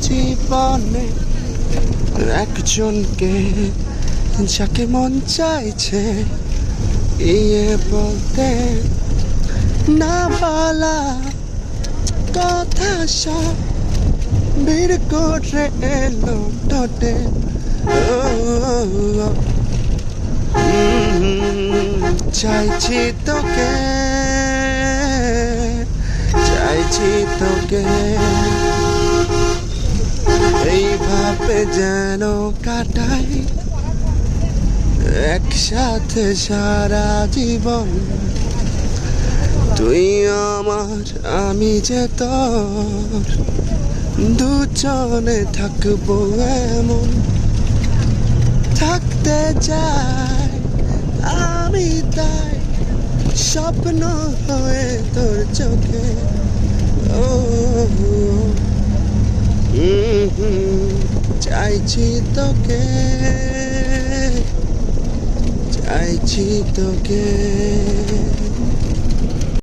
জীবনে একজনকে যাকে মন চাইছে ইয়ে বলতে না বলা কথা সব বের করে এলো ঠোঁটে চাইছি তোকে চাইছি তোকে এইভাবে যেন কাটাই একসাথে সারা জীবন তুই আমার আমি যে তোর দুজনে থাকবো এমন থাকতে চাই আমি তাই স্বপ্ন হয়ে তোর চোখে ও চাইছি তোকে চাইছি তোকে